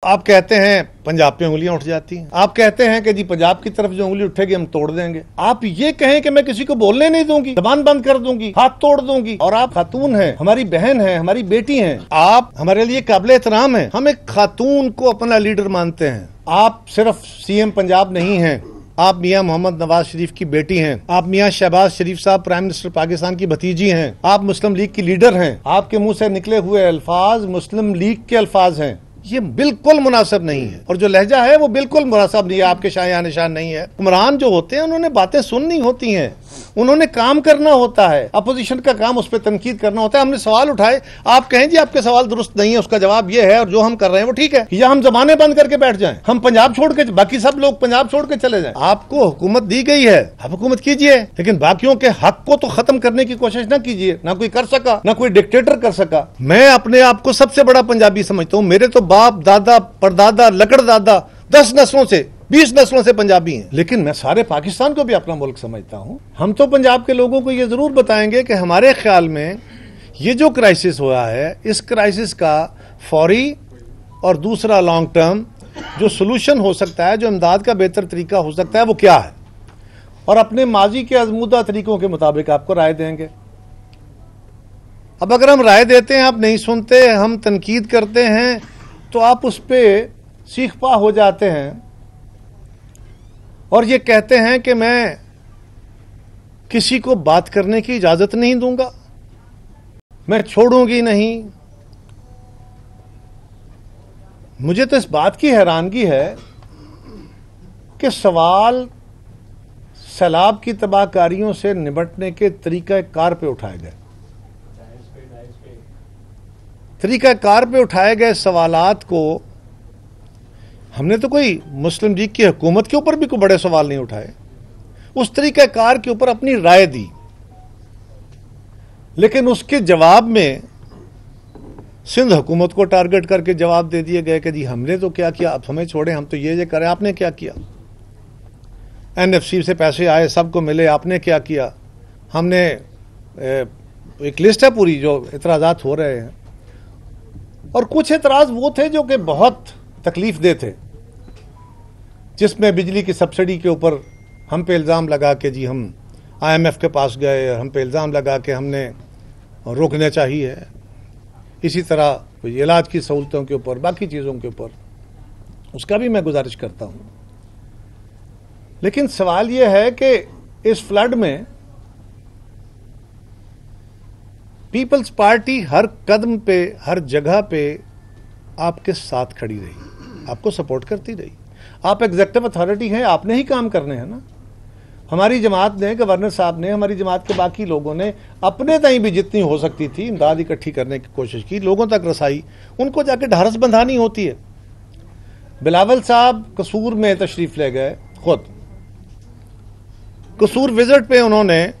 आप कहते हैं पंजाब पे उंगलियां उठ जाती हैं। आप कहते हैं कि जी पंजाब की तरफ जो उंगली उठेगी हम तोड़ देंगे। आप ये कहें कि मैं किसी को बोलने नहीं दूंगी, जबान बंद कर दूंगी, हाथ तोड़ दूंगी। और आप खातून हैं, हमारी बहन है, हमारी बेटी हैं, आप हमारे लिए काबिल एहतराम हैं। हम एक खातून को अपना लीडर मानते हैं। आप सिर्फ सीएम पंजाब नहीं हैं, आप मियां मोहम्मद नवाज शरीफ की बेटी हैं। आप मियां शहबाज शरीफ साहब प्राइम मिनिस्टर पाकिस्तान की भतीजी हैं। आप मुस्लिम लीग की लीडर हैं। आपके मुंह से निकले हुए अल्फाज मुस्लिम लीग के अल्फाज हैं। ये बिल्कुल मुनासिब नहीं है और जो लहजा है वो बिल्कुल मुनासिब नहीं है, आपके शाया निशान नहीं है। हुक्मरान जो होते हैं उन्होंने बातें सुननी होती हैं, उन्होंने काम करना होता है। अपोजिशन का काम उस पर तनकीद करना होता है। हमने सवाल उठाए, आप कहें जी आपके सवाल दुरुस्त नहीं है, उसका जवाब ये है और जो हम कर रहे हैं वो ठीक है, या हम जबानें बंद करके बैठ जाएं, हम पंजाब छोड़ के, बाकी सब लोग पंजाब छोड़ के चले जाएं। आपको हुकूमत दी गई है, आप हुकूमत कीजिए, लेकिन बाकियों के हक को तो खत्म करने की कोशिश ना कीजिए। ना कोई कर सका, ना कोई डिक्टेटर कर सका। मैं अपने आप को सबसे बड़ा पंजाबी समझता हूं। मेरे तो बाप दादा परदादा लकड़दादा 10 नस्लों से 20 नस्लों से पंजाबी हैं, लेकिन मैं सारे पाकिस्तान को भी अपना मुल्क समझता हूं। हम तो पंजाब के लोगों को यह जरूर बताएंगे कि हमारे ख्याल में ये जो क्राइसिस हुआ है, इस क्राइसिस का फौरी और दूसरा लॉन्ग टर्म जो सोल्यूशन हो सकता है, जो इमदाद का बेहतर तरीका हो सकता है, वो क्या है, और अपने माजी के आजमूदा तरीकों के मुताबिक आपको राय देंगे। अब अगर हम राय देते हैं, आप नहीं सुनते, हम तनकीद करते हैं, तो आप उस पर सीख पा हो जाते हैं और ये कहते हैं कि मैं किसी को बात करने की इजाजत नहीं दूंगा, मैं छोड़ूंगी नहीं। मुझे तो इस बात की हैरानगी है कि सवाल सैलाब की तबाहकारियों से निपटने के तरीक़ाकार पे उठाए गए, तरीक़ाकार पे उठाए गए सवालात को हमने तो कोई मुस्लिम लीग की हुकूमत के ऊपर भी कोई बड़े सवाल नहीं उठाए, उस तरीक़ाकार के ऊपर अपनी राय दी, लेकिन उसके जवाब में सिंध हुकूमत को टारगेट करके जवाब दे दिए गए कि जी हमने तो क्या किया, आप हमें छोड़ें, हम तो ये करें, आपने क्या किया। NFC से पैसे आए, सबको मिले, आपने क्या किया। हमने एक लिस्ट है पूरी जो इतराज़ात हो रहे हैं, और कुछ एतराज़ वो थे जो कि बहुत तकलीफ दे थे, जिसमें बिजली की सब्सिडी के ऊपर हम पे इल्ज़ाम लगा के जी हम IMF के पास गए, हम पे इल्ज़ाम लगा के हमने रोकना चाहिए। इसी तरह इलाज की सहूलतों के ऊपर, बाकी चीज़ों के ऊपर, उसका भी मैं गुजारिश करता हूँ। लेकिन सवाल यह है कि इस फ्लड में पीपल्स पार्टी हर कदम पे, हर जगह पे आपके साथ खड़ी रही, आपको सपोर्ट करती रही। आप एग्जीक्यूटिव अथॉरिटी हैं, आपने ही काम करने हैं ना। हमारी जमात ने, गवर्नर साहब ने, हमारी जमात के बाकी लोगों ने अपने ताईं भी जितनी हो सकती थी इमदाद इकट्ठी करने की कोशिश की, लोगों तक रसाई, उनको जाके ढारस बंधानी होती है। बिलावल साहब कसूर में तशरीफ ले गए, खुद कसूर विजिट पे उन्होंने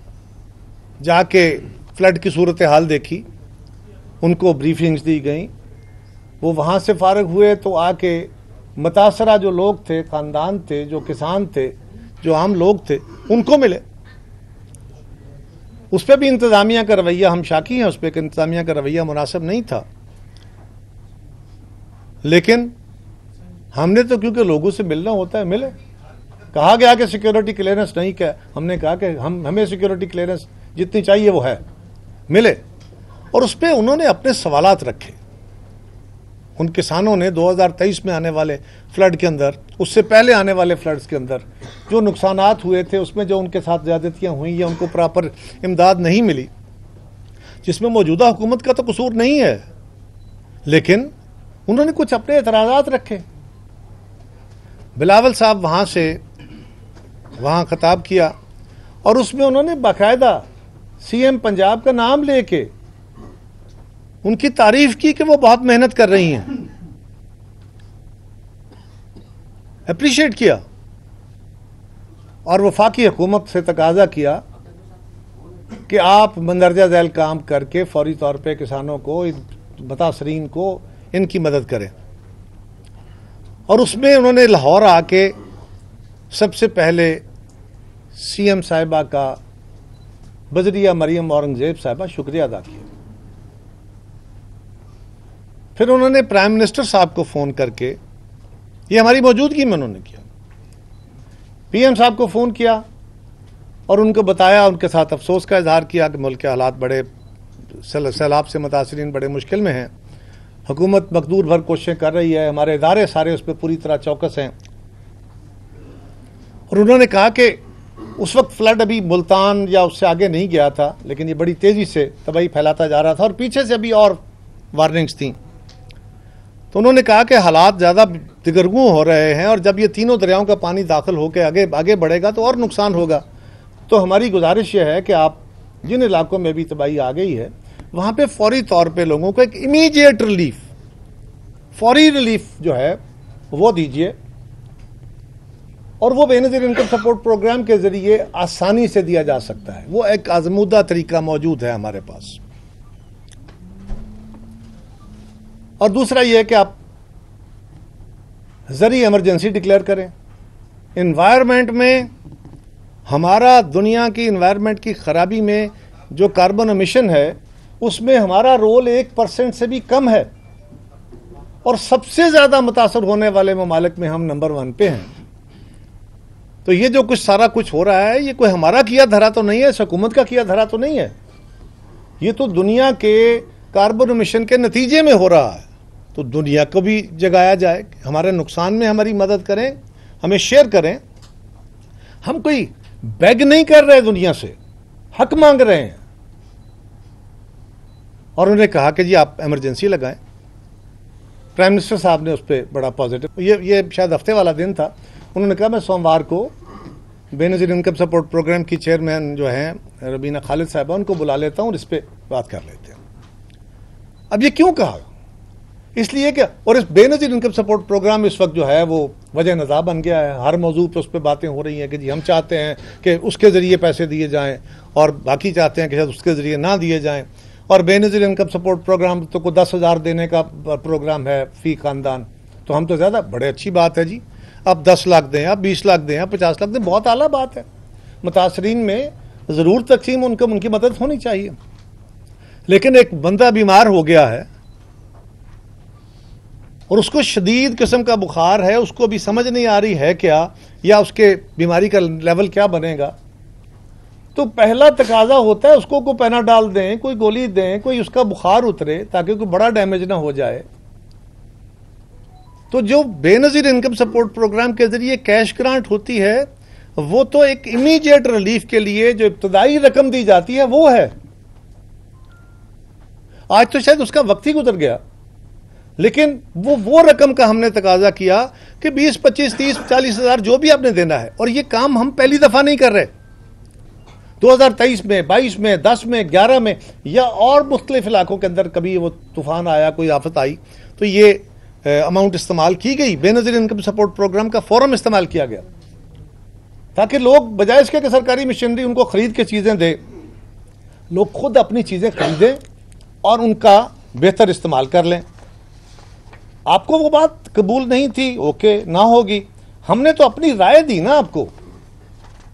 जाके फ्लड की सूरत हाल देखी, उनको ब्रीफिंग्स दी गई, वो वहाँ से फारग हुए तो आके मुतासरा जो लोग थे, ख़ानदान थे, जो किसान थे, जो आम लोग थे, उनको मिले। उस पर भी इंतज़ामिया का रवैया, हम शाकी हैं उस पर कि इंतज़ामिया का रवैया मुनासिब नहीं था, लेकिन हमने तो क्योंकि लोगों से मिलना होता है, मिले। कहा गया कि सिक्योरिटी क्लियरेंस नहीं, क्या हमने कहा कि हमें सिक्योरिटी क्लियरेंस जितनी चाहिए वो है, मिले। और उस पर उन्होंने अपने सवालात रखे। उन किसानों ने 2023 में आने वाले फ्लड के अंदर, उससे पहले आने वाले फ्लड्स के अंदर जो नुकसानात हुए थे, उसमें जो उनके साथ ज़्यादतियाँ हुई या उनको प्रॉपर इमदाद नहीं मिली, जिसमें मौजूदा हुकूमत का तो कसूर नहीं है, लेकिन उन्होंने कुछ अपने एतराज़ात रखे। बिलावल साहब वहाँ खिताब किया और उसमें उन्होंने बाकायदा CM पंजाब का नाम लेके उनकी तारीफ की कि वो बहुत मेहनत कर रही हैं, अप्रिशिएट किया, और वफाकी हुकूमत से तकाजा किया कि आप मंदरजा झैल काम करके फौरी तौर पे किसानों को, मुतासरीन को, इनकी मदद करें। और उसमें उन्होंने लाहौर आके सबसे पहले CM साहिबा का, बजरिया मरियम औरंगजेब साहिबा, शुक्रिया अदा किया। फिर उन्होंने प्राइम मिनिस्टर साहब को फ़ोन करके ये हमारी मौजूदगी में उन्होंने किया। पीएम साहब को फ़ोन किया और उनको बताया, उनके साथ अफसोस का इजहार किया कि मुल्क के हालात बड़े सैलाब से मुतासरीन बड़े मुश्किल में हैं। हुकूमत मकदूर भर कोशिशें कर रही है, हमारे इदारे सारे उस पर पूरी तरह चौकस हैं। और उन्होंने कहा कि उस वक्त फ्लड अभी मुल्तान या उससे आगे नहीं गया था, लेकिन ये बड़ी तेज़ी से तबाही फैलाता जा रहा था और पीछे से अभी और वार्निंग्स थी। तो उन्होंने कहा कि हालात ज़्यादा दिगरगू हो रहे हैं और जब ये तीनों दरियाओं का पानी दाखिल होकर आगे बढ़ेगा तो और नुकसान होगा। तो हमारी गुजारिश यह है कि आप जिन इलाकों में भी तबाही आ गई है वहाँ पे फौरी तौर पे लोगों को एक इमीडिएट रिलीफ, फौरी रिलीफ जो है वो दीजिए, और वो बेनज़ीर इनकम सपोर्ट प्रोग्राम के ज़रिए आसानी से दिया जा सकता है। वो एक आज़मूदा तरीका मौजूद है हमारे पास। और दूसरा ये है कि आप ज़रूरी इमरजेंसी डिक्लेयर करें। इन्वायरमेंट में हमारा, दुनिया की इन्वायरमेंट की ख़राबी में जो कार्बन एमिशन है उसमें हमारा रोल 1% से भी कम है और सबसे ज़्यादा मुतासर होने वाले ममालिक में हम नंबर 1 पे हैं। तो ये जो कुछ सारा कुछ हो रहा है ये कोई हमारा किया धरा तो नहीं है, इस हुकूमत का किया धरा तो नहीं है, ये तो दुनिया के कार्बन एमिशन के नतीजे में हो रहा है। तो दुनिया को भी जगाया जाए, हमारे नुकसान में हमारी मदद करें, हमें शेयर करें। हम कोई बेग नहीं कर रहे दुनिया से, हक मांग रहे हैं। और उन्होंने कहा कि जी आप इमरजेंसी लगाएं। प्राइम मिनिस्टर साहब ने उस पर बड़ा पॉजिटिव, ये शायद हफ्ते वाला दिन था, उन्होंने कहा मैं सोमवार को बेनज़ीर इनकम सपोर्ट प्रोग्राम की चेयरमैन जो हैं रबीना खालिद साहबा, उनको बुला लेता हूँ और इस पर बात कर लेते हैं। अब ये क्यों कहा? इसलिए कि और इस बेनज़ीर इनकम सपोर्ट प्रोग्राम इस वक्त जो है वो वजह नज़ा बन गया है। हर मौजू पर उस पर बातें हो रही हैं कि जी हम चाहते हैं कि उसके ज़रिए पैसे दिए जाएँ और बाकी चाहते हैं कि शायद उसके ज़रिए ना दिए जाएँ। और बेनज़ीर इनकम सपोर्ट प्रोग्राम तो को 10,000 देने का प्रोग्राम है फ़ी ख़ानदान, तो हम तो ज़्यादा बड़े अच्छी बात है जी, आप 10 लाख दें, आप 20 लाख दें, आप 50 लाख दें, बहुत आला बात है। मुतासरीन में ज़रूर तकसीम उनकी मदद होनी चाहिए। लेकिन एक बंदा बीमार हो गया है और उसको शदीद किस्म का बुखार है, उसको भी समझ नहीं आ रही है क्या या उसके बीमारी का लेवल क्या बनेगा, तो पहला तकाजा होता है उसको कोई पैनाडॉल दें, कोई गोली दें, कोई उसका बुखार उतरे ताकि कोई बड़ा डैमेज ना हो जाए। तो जो बेनज़ीर इनकम सपोर्ट प्रोग्राम के जरिए कैश ग्रांट होती है वो तो एक इमीडिएट रिलीफ के लिए जो इब्तदाई रकम दी जाती है वो है। आज तो शायद उसका वक्त ही गुजर गया, लेकिन वो रकम का हमने तकाजा किया कि 20, 25, 30, 40 हज़ार जो भी आपने देना है। और ये काम हम पहली दफा नहीं कर रहे, 2023 में, 22 में, 10 में, 11 में या और मुख्तलिफ इलाकों के अंदर कभी वो तूफान आया, कोई आफत आई तो ये अमाउंट इस्तेमाल की गई। बेनज़ीर इनकम सपोर्ट प्रोग्राम का फौरन इस्तेमाल किया गया ताकि लोग बजाय इसके कि सरकारी मशीनरी उनको खरीद के चीज़ें दे, लोग खुद अपनी चीज़ें खरीदें और उनका बेहतर इस्तेमाल कर लें। आपको वो बात कबूल नहीं थी, ओके, ना होगी, हमने तो अपनी राय दी ना आपको।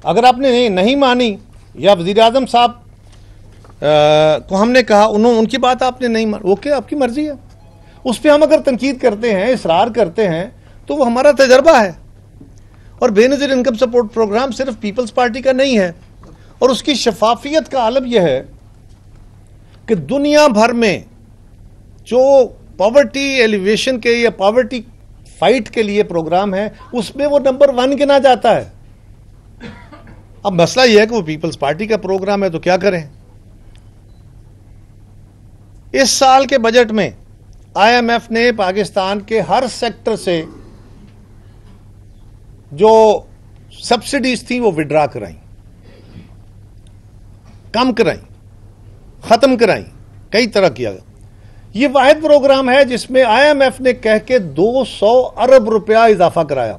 अगर आपने नहीं मानी या वज़ीर आज़म साहब को हमने कहा, उनकी बात आपने नहीं मानी, ओके, आपकी मर्जी है। उस पर हम अगर तनकीद करते हैं, इसरार करते हैं, तो वो हमारा तजर्बा है। और बेनज़ीर इनकम सपोर्ट प्रोग्राम सिर्फ पीपल्स पार्टी का नहीं है और उसकी शफाफियत का आलम यह है कि दुनिया भर में जो पॉवर्टी एलिवेशन के या पॉवर्टी फाइट के लिए प्रोग्राम है उसमें वो नंबर 1 गिना जाता है। अब मसला यह है कि वो पीपल्स पार्टी का प्रोग्राम है तो क्या करें। इस साल के बजट में IMF ने पाकिस्तान के हर सेक्टर से जो सब्सिडीज थी वो विड्रा कराई, कम कराई, खत्म कराई, कई तरह किया गया। ये वाहिद प्रोग्राम है जिसमें IMF ने कह के 200 अरब रुपया इजाफा कराया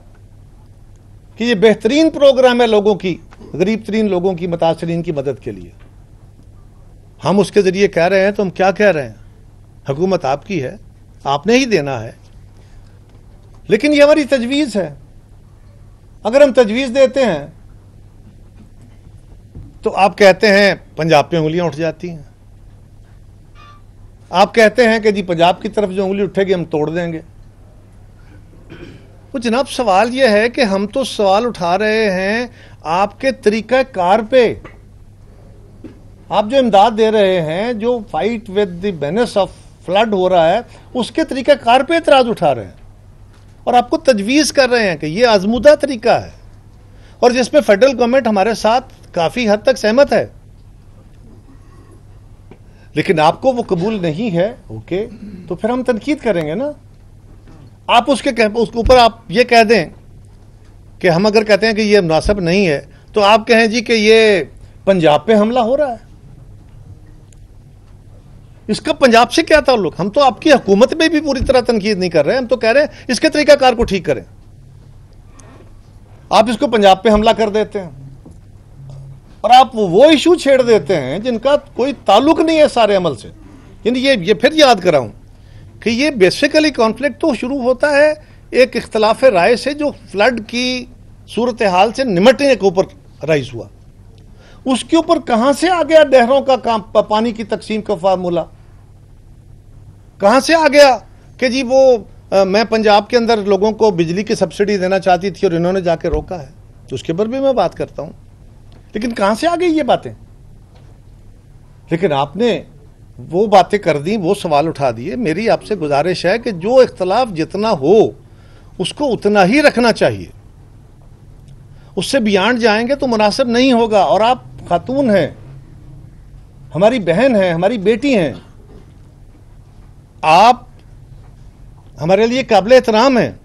कि ये बेहतरीन प्रोग्राम है लोगों की, गरीब तरीन लोगों की, मुतासरीन की मदद के लिए। हम उसके जरिए कह रहे हैं तो हम क्या कह रहे हैं, हुकूमत आपकी है, आपने ही देना है, लेकिन ये हमारी तजवीज़ है। अगर हम तजवीज़ देते हैं तो आप कहते हैं पंजाब पे उंगलियां उठ जाती हैं। आप कहते हैं कि जी पंजाब की तरफ जो उंगली उठेगी हम तोड़ देंगे। वो जनाब सवाल ये है कि हम तो सवाल उठा रहे हैं आपके तरीका कार पे। आप जो इमदाद दे रहे हैं, जो fight with the banes of flood हो रहा है, उसके तरीका कार पे एतराज उठा रहे हैं और आपको तजवीज़ कर रहे हैं कि ये आजमूदा तरीका है और जिसमें फेडरल गवर्नमेंट हमारे साथ काफ़ी हद तक सहमत है, लेकिन आपको वो कबूल नहीं है। ओके, तो फिर हम तनकीद करेंगे ना। आप उसके ऊपर आप ये कह दें कि हम अगर कहते हैं कि ये मुनासिब नहीं है, तो आप कहें जी कि ये पंजाब पे हमला हो रहा है। इसका पंजाब से क्या ताल्लुक? हम तो आपकी हुकूमत में भी पूरी तरह तनकीद नहीं कर रहे हैं, हम तो कह रहे हैं इसके तरीकाकार को ठीक करें। आप इसको पंजाब पे हमला कर देते हैं और आप वो इशू छेड़ देते हैं जिनका कोई ताल्लुक नहीं है सारे अमल से। यानी ये फिर याद कराऊं कि ये बेसिकली कॉन्फ्लिक्ट तो शुरू होता है एक इख्तलाफ राय से जो फ्लड की सूरत हाल से निमटने के ऊपर राइज हुआ। उसके ऊपर कहां से आ गया नहरों का काम, पानी की तकसीम का फार्मूला कहां से आ गया कि जी वो मैं पंजाब के अंदर लोगों को बिजली की सब्सिडी देना चाहती थी और इन्होंने जाके रोका है। तो उसके ऊपर भी मैं बात करता हूं, लेकिन कहां से आ गई ये बातें? लेकिन आपने वो बातें कर दी, वो सवाल उठा दिए। मेरी आपसे गुजारिश है कि जो इख्तलाफ जितना हो उसको उतना ही रखना चाहिए, उससे बियॉन्ड जाएंगे तो मुनासिब नहीं होगा। और आप खातून हैं, हमारी बहन हैं, हमारी बेटी हैं, आप हमारे लिए काबिल एहतराम हैं।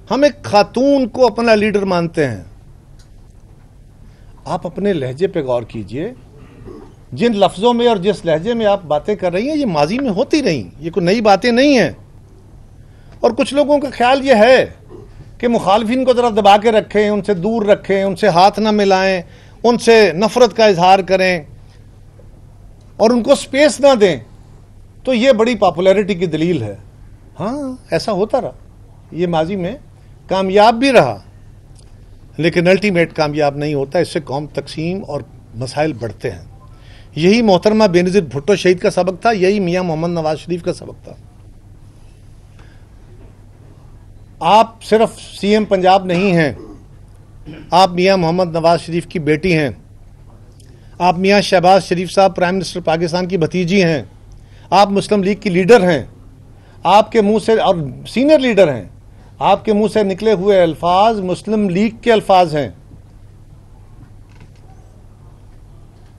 हम एक खातून को अपना लीडर मानते हैं। आप अपने लहजे पे गौर कीजिए। जिन लफ्जों में और जिस लहजे में आप बातें कर रही हैं, ये माजी में होती नहीं, ये कोई नई बातें नहीं हैं। और कुछ लोगों का ख्याल ये है कि मुखालफिन को जरा दबा के रखें, उनसे दूर रखें, उनसे हाथ ना मिलाएं, उनसे नफरत का इजहार करें और उनको स्पेस ना दें, तो ये बड़ी पॉपुलैरिटी की दलील है। हाँ, ऐसा होता रहा, ये माजी में कामयाब भी रहा, लेकिन अल्टीमेट कामयाब नहीं होता। इससे कौम तकसीम और मसाइल बढ़ते हैं। यही मोहतरमा बेनज़ीर भुट्टो शहीद का सबक था, यही मियां मोहम्मद नवाज शरीफ का सबक था। आप सिर्फ सीएम पंजाब नहीं हैं, आप मियां मोहम्मद नवाज शरीफ की बेटी हैं, आप मियां शहबाज शरीफ साहब प्राइम मिनिस्टर पाकिस्तान की भतीजी हैं, आप मुस्लिम लीग की लीडर हैं, आपके मुंह से और सीनियर लीडर हैं, आपके मुंह से निकले हुए अल्फाज मुस्लिम लीग के अल्फाज हैं।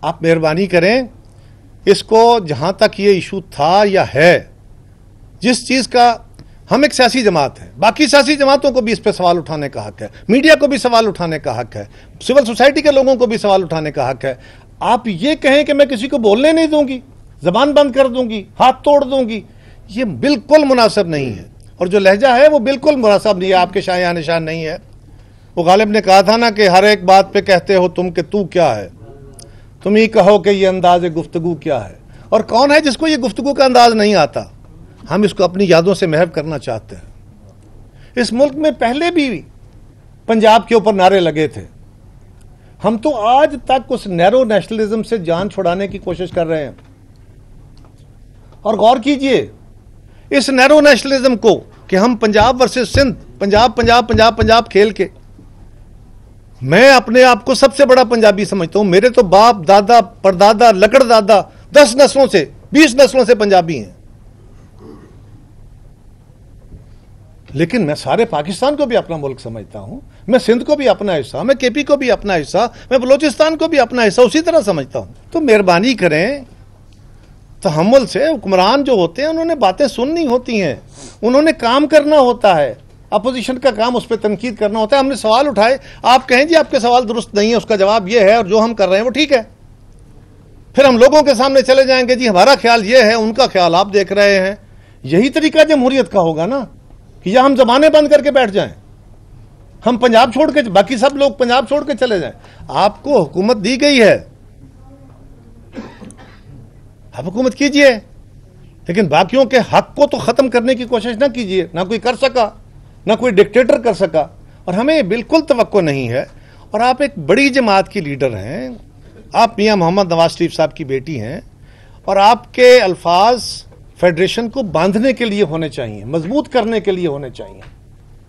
आप मेहरबानी करें, इसको जहां तक ये इशू था या है, जिस चीज का हम एक सियासी जमात है, बाकी सियासी जमातों को भी इस पर सवाल उठाने का हक है, मीडिया को भी सवाल उठाने का हक है, सिविल सोसाइटी के लोगों को भी सवाल उठाने का हक है। आप ये कहें कि मैं किसी को बोलने नहीं दूंगी, जबान बंद कर दूंगी, हाथ तोड़ दूंगी, ये बिल्कुल मुनासिब नहीं है। और जो लहजा है वो बिल्कुल मुनासिब नहीं है, आपके शाया निशान नहीं है। वो गालिब ने कहा था ना कि हर एक बात पे कहते हो तुम कि तू क्या है, तुम ही कहो कि ये अंदाज गुफ्तगू क्या है। और कौन है जिसको ये गुफ्तगू का अंदाज नहीं आता? हम इसको अपनी यादों से महव करना चाहते हैं। इस मुल्क में पहले भी पंजाब के ऊपर नारे लगे थे। हम तो आज तक उस नैरो नेशनलिज्म से जान छुड़ाने की कोशिश कर रहे हैं। और गौर कीजिए इस नैरो नेशनलिज्म को कि हम पंजाब वर्सेस सिंध, पंजाब पंजाब पंजाब पंजाब खेल के, मैं अपने आप को सबसे बड़ा पंजाबी समझता हूं। मेरे तो बाप दादा परदादा लकड़दादा 10 नस्लों से 20 नस्लों से पंजाबी हैं, लेकिन मैं सारे पाकिस्तान को भी अपना मुल्क समझता हूं। मैं सिंध को भी अपना हिस्सा, मैं केपी को भी अपना हिस्सा, मैं बलोचिस्तान को भी अपना हिस्सा उसी तरह समझता हूं। तो मेहरबानी करें, तहम्मुल से हुक्मरान जो होते हैं उन्होंने बातें सुननी होती हैं, उन्होंने काम करना होता है। अपोजिशन का काम उस पर तनकीद करना होता है। हमने सवाल उठाए, आप कहें जी आपके सवाल दुरुस्त नहीं है, उसका जवाब यह है और जो हम कर रहे हैं वो ठीक है। फिर हम लोगों के सामने चले जाएंगे जी हमारा ख्याल ये है, उनका ख्याल आप देख रहे हैं। यही तरीका जमहूरियत का होगा ना कि या हम जबानें बंद करके बैठ जाएं, हम पंजाब छोड़ के, बाकी सब लोग पंजाब छोड़ के चले जाएं। आपको हुकूमत दी गई है, आप हुकूमत कीजिए, लेकिन बाकियों के हक को तो खत्म करने की कोशिश ना कीजिए। ना कोई कर सका, ना कोई डिक्टेटर कर सका, और हमें बिल्कुल तवक्को नहीं है। और आप एक बड़ी जमात की लीडर हैं, आप मियां मोहम्मद नवाज शरीफ साहब की बेटी हैं, और आपके अल्फाज फेडरेशन को बांधने के लिए होने चाहिए, मजबूत करने के लिए होने चाहिए।